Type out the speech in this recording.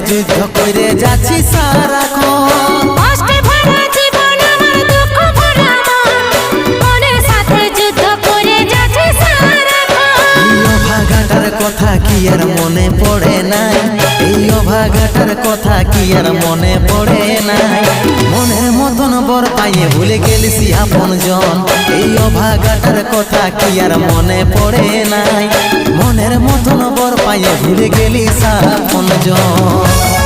যুদ্ধ করে যাচ্ছি সারাক্ষণ। কষ্টে ভরা জীবন আমার দুঃখ ভরা মন, মনের সাথে যুদ্ধ করে যাচ্ছি সারাক্ষণ। এই অভাগাটার কথা কি আর মনে পড়ে নাই, এই অভাগাটার কথা কি আর মনে পড়ে নাই। মনের মতন বর পাইয়ে ভুলে গেলিস আপন জন, এই অভাগাটার কথা কি আর মনে পড়ে নাই। মনের মতন বর পাইয়ে ভুলে গেলিস আপন জন।